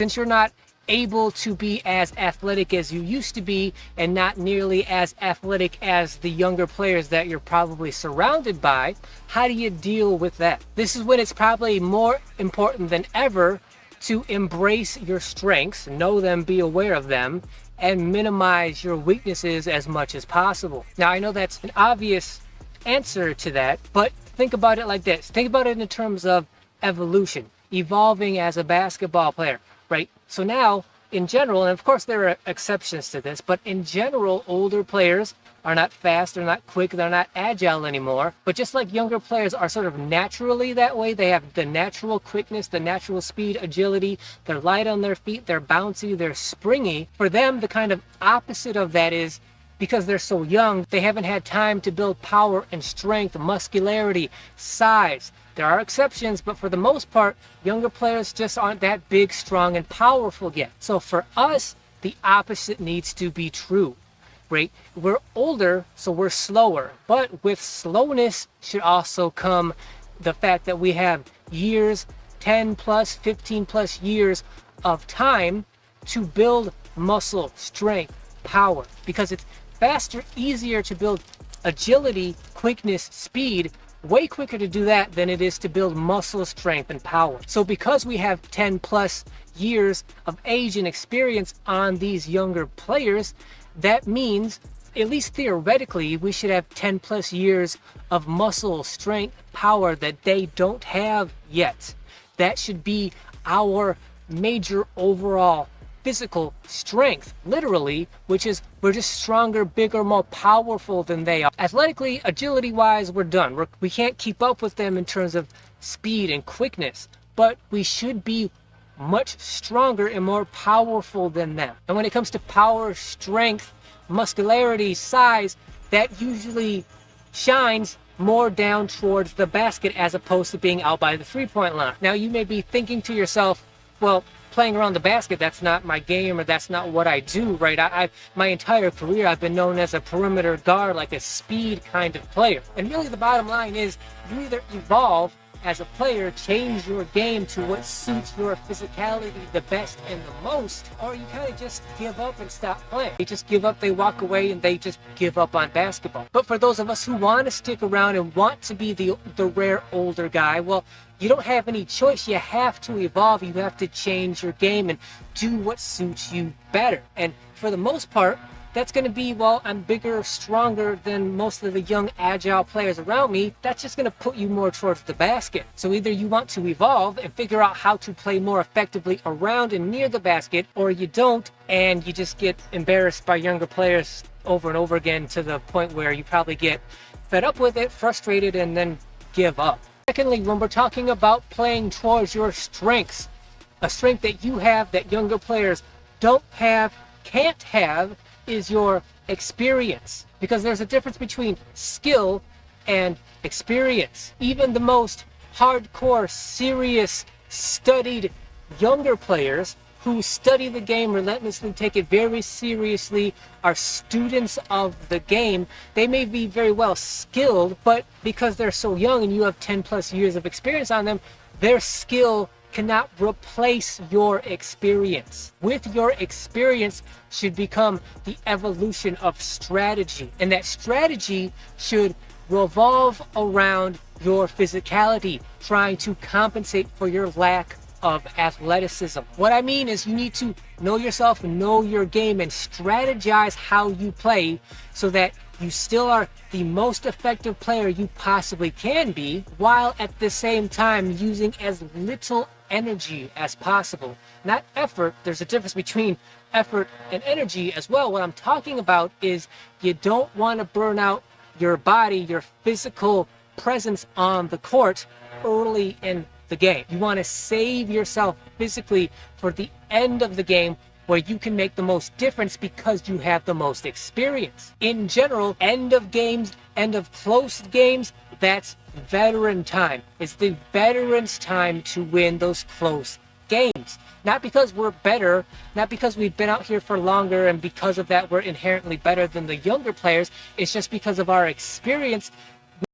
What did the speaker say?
Since you're not able to be as athletic as you used to be and not nearly as athletic as the younger players that you're probably surrounded by, how do you deal with that? This is when it's probably more important than ever to embrace your strengths, know them, be aware of them, and minimize your weaknesses as much as possible. Now, I know that's an obvious answer to that, but think about it like this. Think about it in terms of evolution, evolving as a basketball player, right? So now, in general, and of course there are exceptions to this, but in general, older players are not fast, they're not quick, they're not agile anymore. But just like younger players are sort of naturally that way, they have the natural quickness, the natural speed, agility, they're light on their feet, they're bouncy, they're springy. For them, the kind of opposite of that is, because they're so young, they haven't had time to build power and strength, muscularity, size. There are exceptions, but for the most part, younger players just aren't that big, strong, and powerful yet. So for us, the opposite needs to be true, right? We're older, so we're slower. But with slowness should also come the fact that we have years, 10 plus, 15 plus years of time to build muscle, strength, power, because it's faster, easier to build agility, quickness, speed, way quicker to do that than it is to build muscle strength and power. So because we have 10 plus years of age and experience on these younger players, that means, at least theoretically, we should have 10 plus years of muscle strength, power that they don't have yet. That should be our major overall physical strength, literally, which is we're just stronger, bigger, more powerful than they are. Athletically, agility wise, we're done. We can't keep up with them in terms of speed and quickness, but we should be much stronger and more powerful than them. And when it comes to power, strength, muscularity, size, that usually shines more down towards the basket as opposed to being out by the three-point line. Now you may be thinking to yourself, well, playing around the basket, that's not my game, or that's not what I do, right? My entire career I've been known as a perimeter guard, like a speed kind of player. And really the bottom line is you either evolve as a player, change your game to what suits your physicality the best and the most, or you kind of just give up and stop playing. They just give up, they walk away, and they just give up on basketball. But for those of us who want to stick around and want to be the rare older guy, well, you don't have any choice. You have to evolve. You have to change your game and do what suits you better. And for the most part, that's going to be, well, I'm bigger, stronger than most of the young, agile players around me. That's just going to put you more towards the basket. So either you want to evolve and figure out how to play more effectively around and near the basket, or you don't, and you just get embarrassed by younger players over and over again to the point where you probably get fed up with it, frustrated, and then give up. Secondly, when we're talking about playing towards your strengths, a strength that you have that younger players don't have, can't have, is your experience. Because there's a difference between skill and experience. Even the most hardcore, serious, studied younger players who study the game relentlessly, take it very seriously, are students of the game, they may be very well skilled, but because they're so young and you have 10 plus years of experience on them, their skill cannot replace your experience. With your experience should become the evolution of strategy, and that strategy should revolve around your physicality, trying to compensate for your lack of athleticism. What I mean is you need to know yourself, know your game, and strategize how you play so that you still are the most effective player you possibly can be, while at the same time using as little energy as possible. Not effort. There's a difference between effort and energy as well. What I'm talking about is you don't want to burn out your body, your physical presence on the court early in the game. You want to save yourself physically for the end of the game, where you can make the most difference because you have the most experience. In general, end of games, end of close games, that's veteran time. It's the veterans' time to win those close games. Not because we're better, not because we've been out here for longer and because of that we're inherently better than the younger players. It's just because of our experience